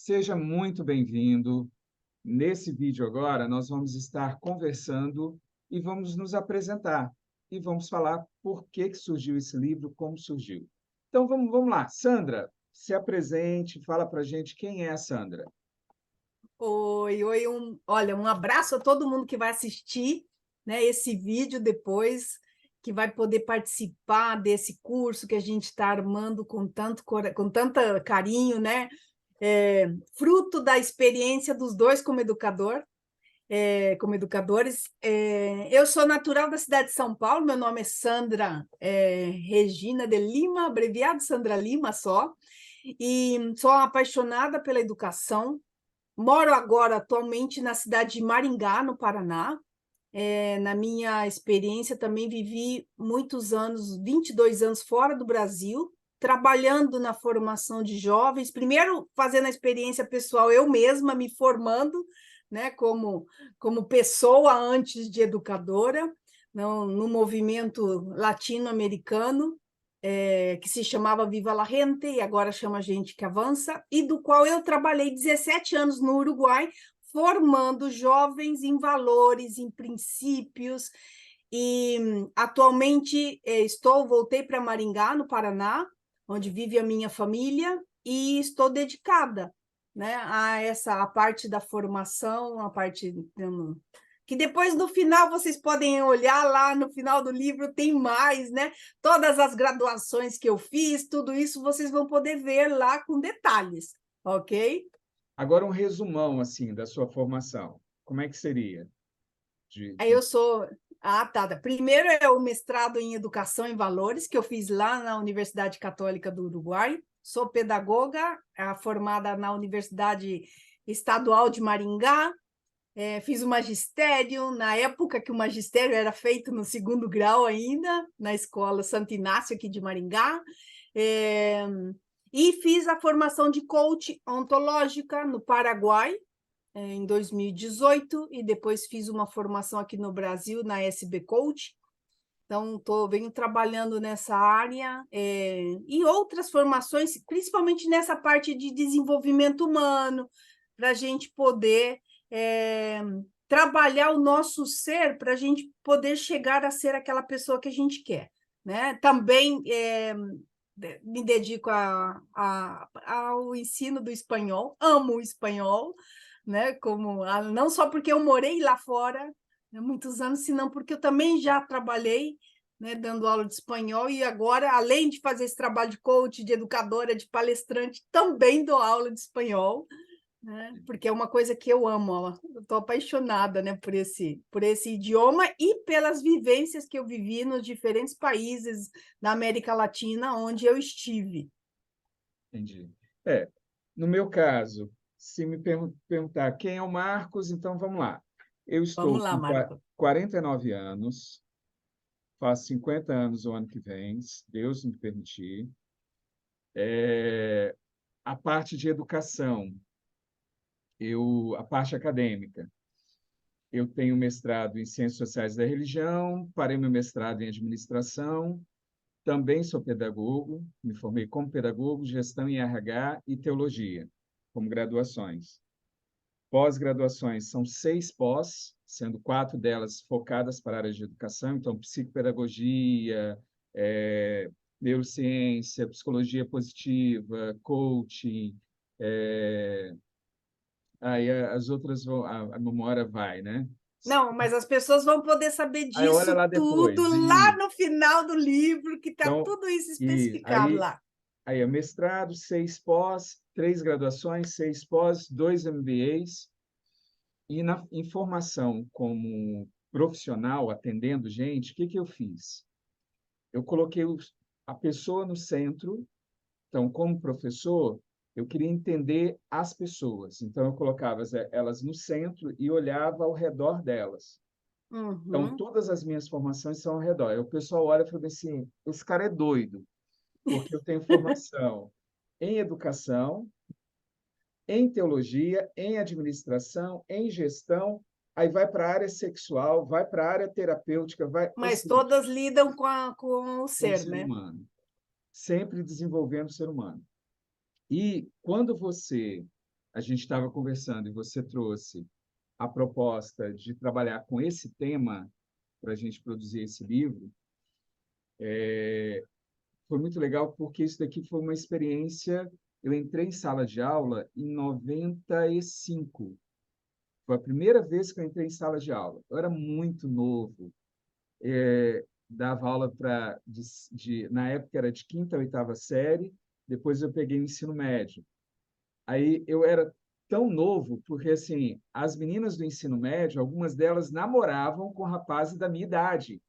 Seja muito bem-vindo. Nesse vídeo agora, nós vamos estar conversando e vamos nos apresentar. E vamos falar por que surgiu esse livro, como surgiu. Então, vamos lá. Sandra, se apresente, fala para a gente quem é a Sandra. Oi, olha, um abraço a todo mundo que vai assistir, né, esse vídeo depois, que vai poder participar desse curso que a gente está armando com tanto carinho, né? Fruto da experiência dos dois como como educadores. Eu sou natural da cidade de São Paulo, meu nome é Sandra Regina de Lima, abreviado Sandra Lima só, e sou apaixonada pela educação. Moro agora atualmente na cidade de Maringá, no Paraná. Na minha experiência, também vivi muitos anos, 22 anos fora do Brasil, trabalhando na formação de jovens, primeiro fazendo a experiência pessoal, eu mesma me formando, né, como pessoa antes de educadora, no movimento latino-americano, que se chamava Viva la Gente, e agora chama Gente que Avança, e do qual eu trabalhei 17 anos no Uruguai, formando jovens em valores, em princípios, e atualmente voltei para Maringá, no Paraná, onde vive a minha família, e estou dedicada, né, a parte da formação, a parte que depois, no final, vocês podem olhar lá no final do livro, tem mais, né? Todas as graduações que eu fiz, tudo isso vocês vão poder ver lá com detalhes, ok? Agora, um resumão assim da sua formação. Como é que seria? Aí eu sou... Ah, tá. Primeiro é o mestrado em Educação em Valores, que eu fiz lá na Universidade Católica do Uruguai. Sou pedagoga, formada na Universidade Estadual de Maringá. Fiz o magistério, na época que o magistério era feito no segundo grau ainda, na Escola Santo Inácio, aqui de Maringá. E fiz a formação de coach ontológica no Paraguai, em 2018, e depois fiz uma formação aqui no Brasil, na SB Coach. Então, venho trabalhando nessa área, e outras formações, principalmente nessa parte de desenvolvimento humano, para a gente poder trabalhar o nosso ser, para a gente poder chegar a ser aquela pessoa que a gente quer, né? Também me dedico ao ensino do espanhol, amo o espanhol, né? Não só porque eu morei lá fora, né, muitos anos, senão porque eu também já trabalhei, né, dando aula de espanhol, e agora, além de fazer esse trabalho de coach, de educadora, de palestrante, também dou aula de espanhol, né, porque é uma coisa que eu amo, ó. Eu estou apaixonada, né, por esse idioma e pelas vivências que eu vivi nos diferentes países da América Latina onde eu estive. Entendi. No meu caso, se me perguntar quem é o Marcos, então vamos lá. Eu Vamos estou lá, com Marco. 49 anos, faço 50 anos o ano que vem, se Deus me permitir. A parte de educação, a parte acadêmica, eu tenho mestrado em Ciências Sociais da Religião, parei meu mestrado em Administração, também sou pedagogo, me formei como pedagogo, gestão em RH e teologia, como graduações. Pós-graduações são 6 pós, sendo 4 delas focadas para a área de educação, então psicopedagogia, neurociência, psicologia positiva, coaching, aí as outras vão, a memória vai, né? Não, mas as pessoas vão poder saber Aí olha disso lá tudo depois. lá no final do livro, que está Então, tudo isso e especificado lá. aí é mestrado, 6 pós, 3 graduações, 6 pós, 2 MBAs, e em formação como profissional, atendendo gente, o que que eu fiz? Eu coloquei a pessoa no centro. Então, como professor, eu queria entender as pessoas. Então, eu colocava elas no centro e olhava ao redor delas. Então, Uhum. todas as minhas formações são ao redor. Aí o pessoal olha e fala assim, esse cara é doido, porque eu tenho formação em educação, em teologia, em administração, em gestão, aí vai para a área sexual, vai para a área terapêutica, vai, ou Mas seja, todas lidam com o com o ser, ser né? humano, sempre desenvolvendo o ser humano. E quando você a gente estava conversando e você trouxe a proposta de trabalhar com esse tema para a gente produzir esse livro, foi muito legal porque isso daqui foi uma experiência. Eu entrei em sala de aula em 95. Foi a primeira vez que eu entrei em sala de aula. Eu era muito novo. Dava aula na época era de quinta a oitava série, depois eu peguei o ensino médio. Aí eu era tão novo, porque assim, as meninas do ensino médio, algumas delas namoravam com rapazes da minha idade.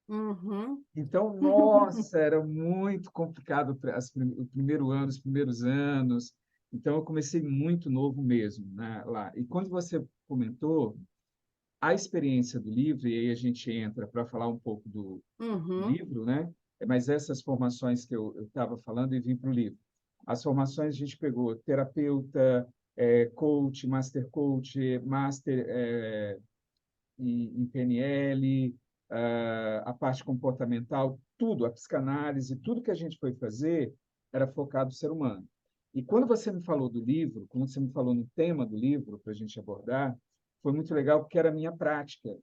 Uhum. Então, nossa, era muito complicado o primeiro ano, os primeiros anos. Então, eu comecei muito novo mesmo, né, lá. E quando você comentou a experiência do livro, e aí a gente entra para falar um pouco do Uhum. livro, né? Mas essas formações que eu estava falando e vim para o livro. As formações a gente pegou terapeuta, coach, master em PNL, a parte comportamental, tudo, a psicanálise, tudo que a gente foi fazer era focado no ser humano. E quando você me falou do livro, quando você me falou no tema do livro para a gente abordar, foi muito legal porque era a minha prática.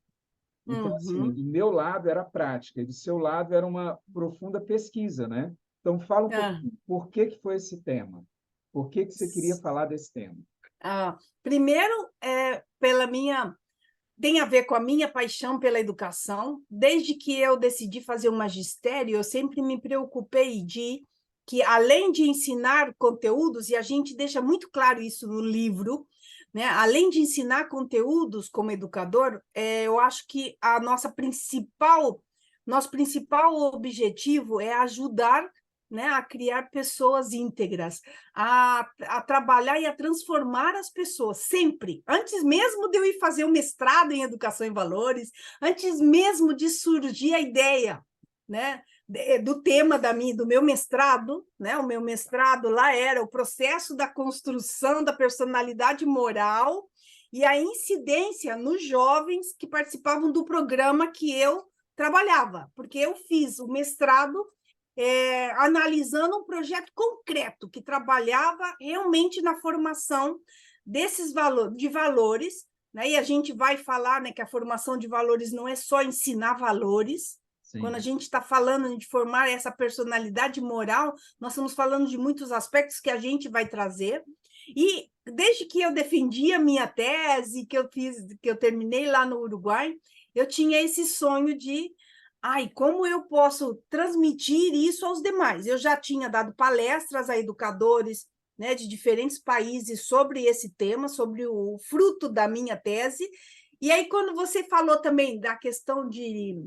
Então, assim, Uhum. do meu lado era prática, e do seu lado era uma profunda pesquisa, né? Então, fala um Ah. pouquinho, por que que foi esse tema? Por que que você queria falar desse tema? Primeiro, pela minha tem a ver com a minha paixão pela educação. Desde que eu decidi fazer o magistério, eu sempre me preocupei de que, além de ensinar conteúdos, e a gente deixa muito claro isso no livro, né? Além de ensinar conteúdos como educador, eu acho que nosso principal objetivo é ajudar, né, a criar pessoas íntegras, a trabalhar e a transformar as pessoas, sempre. Antes mesmo de eu ir fazer o mestrado em Educação em Valores, antes mesmo de surgir a ideia, né, do tema do meu mestrado, né, o meu mestrado lá era o processo da construção da personalidade moral e a incidência nos jovens que participavam do programa que eu trabalhava, porque eu fiz o mestrado analisando um projeto concreto que trabalhava realmente na formação de valores, né? E a gente vai falar, né, que a formação de valores não é só ensinar valores. Quando a Sim. gente está falando de formar essa personalidade moral, nós estamos falando de muitos aspectos que a gente vai trazer. E desde que eu defendi a minha tese, que eu terminei lá no Uruguai, eu tinha esse sonho de como eu posso transmitir isso aos demais? Eu já tinha dado palestras a educadores, né, de diferentes países sobre esse tema, sobre o fruto da minha tese. E aí, quando você falou também da questão de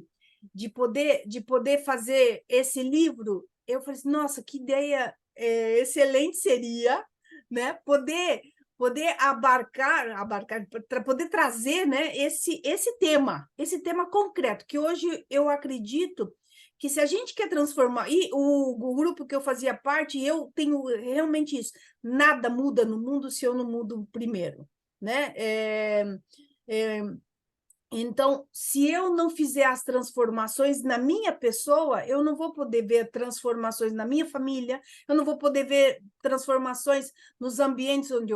poder fazer esse livro, eu falei assim, nossa, que ideia excelente seria, né, poder abarcar para poder trazer, né, esse tema concreto, que hoje eu acredito que se a gente quer transformar, e o grupo que eu fazia parte, eu tenho realmente isso, nada muda no mundo se eu não mudo primeiro, né? É, então, se eu não fizer as transformações na minha pessoa, eu não vou poder ver transformações na minha família, eu não vou poder ver transformações nos ambientes onde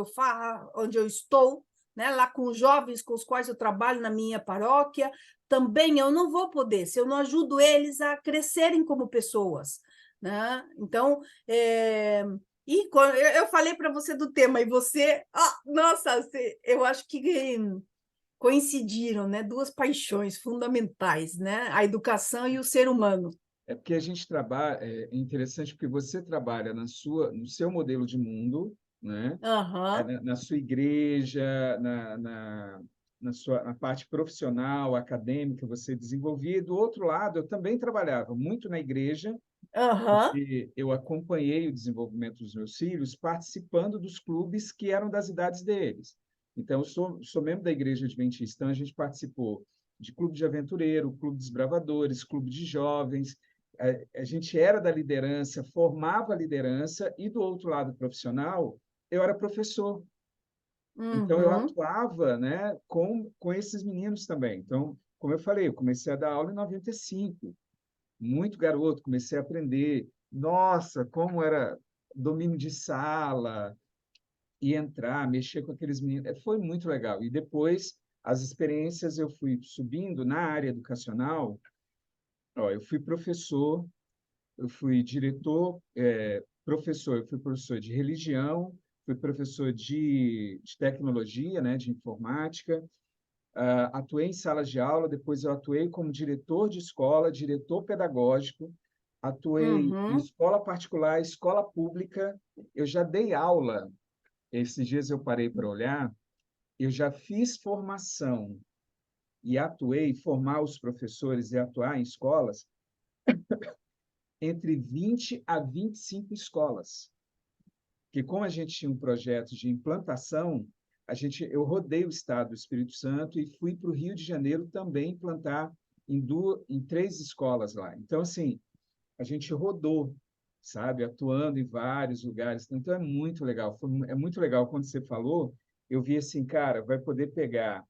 eu estou, né? Lá com os jovens com os quais eu trabalho na minha paróquia, também eu não vou poder, se eu não ajudo eles a crescerem como pessoas, né? Então, e quando eu falei para você do tema, e você, nossa, eu acho que coincidiram, né? Duas paixões fundamentais, né? A educação e o ser humano. É porque a gente trabalha, é interessante porque você trabalha no seu modelo de mundo, né? Aham, Na sua igreja, na parte profissional, acadêmica, você desenvolvia. E do outro lado, eu também trabalhava muito na igreja, aham, porque eu acompanhei o desenvolvimento dos meus filhos participando dos clubes que eram das idades deles. Então, eu sou membro da Igreja Adventista, então a gente participou de clube de aventureiro, clube dos bravadores, clube de jovens. A gente era da liderança, formava a liderança, e do outro lado profissional, eu era professor. Então, eu uhum. atuava, né, com esses meninos também. Então, como eu falei, eu comecei a dar aula em 95, muito garoto, comecei a aprender. Nossa, como era domínio de sala, e entrar, mexer com aqueles meninos. Foi muito legal. E depois, as experiências, eu fui subindo na área educacional. Ó, eu fui professor, eu fui diretor, professor, eu fui professor de religião, fui professor de tecnologia, né, de informática, atuei em salas de aula, depois eu atuei como diretor de escola, diretor pedagógico, atuei em Uhum. escola particular, escola pública, eu já dei aula, esses dias eu parei para olhar, eu já fiz formação e atuei, formar os professores e atuar em escolas, entre 20 a 25 escolas. Que como a gente tinha um projeto de implantação, eu rodei o estado do Espírito Santo e fui para o Rio de Janeiro também implantar em 3 escolas lá. Então, assim, a gente rodou, sabe, atuando em vários lugares. Então, é muito legal. É muito legal quando você falou, eu vi assim, cara, vai poder pegar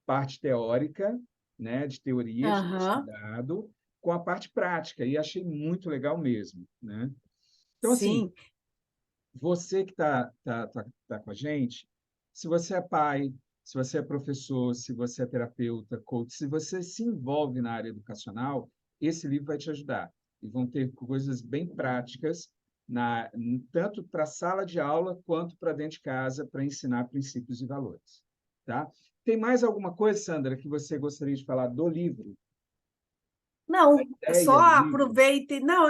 parte teórica, né, de teoria, de ter Aham. estudado, com a parte prática, e achei muito legal mesmo, né? Então, assim, Sim. você que tá com a gente, se você é pai, se você é professor, se você é terapeuta, coach, se você se envolve na área educacional, esse livro vai te ajudar. E vão ter coisas bem práticas, tanto para a sala de aula quanto para dentro de casa, para ensinar princípios e valores. Tá? Tem mais alguma coisa, Sandra, que você gostaria de falar do livro? A Não, é só ideia do livro? aproveite. Não,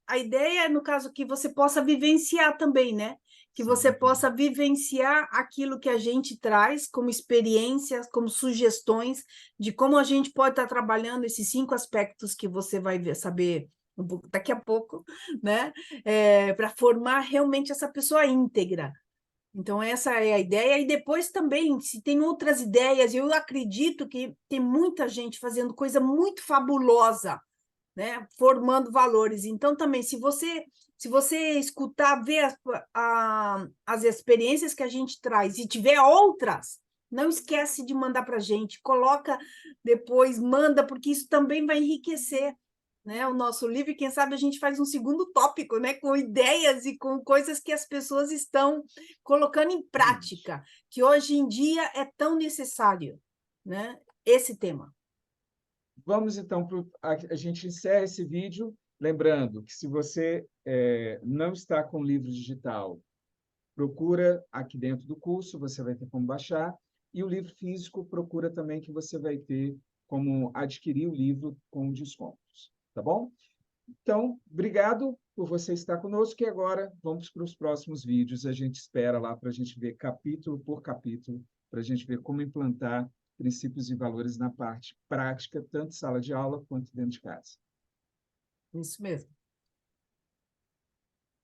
a ideia é, no caso, que você possa vivenciar também, né? Que você Sim, possa vivenciar aquilo que a gente traz como experiências, como sugestões de como a gente pode estar trabalhando esses 5 aspectos que você vai saber daqui a pouco, né? Para formar realmente essa pessoa íntegra. Então, essa é a ideia. E depois também, se tem outras ideias, eu acredito que tem muita gente fazendo coisa muito fabulosa, né? Formando valores. Então, também, se você escutar, ver as experiências que a gente traz e tiver outras, não esquece de mandar para a gente. Coloca depois, manda, porque isso também vai enriquecer, né, o nosso livro, e quem sabe a gente faz um segundo tópico, né, com ideias e com coisas que as pessoas estão colocando em exatamente. prática, que hoje em dia é tão necessário, né, esse tema. Vamos então, a gente encerra esse vídeo, lembrando que se você não está com o livro digital, procura aqui dentro do curso, você vai ter como baixar, e o livro físico procura também que você vai ter como adquirir o livro com descontos, tá bom? Então, obrigado por você estar conosco e agora vamos para os próximos vídeos. A gente espera lá para a gente ver capítulo por capítulo, para a gente ver como implantar princípios e valores na parte prática, tanto sala de aula quanto dentro de casa. Isso mesmo.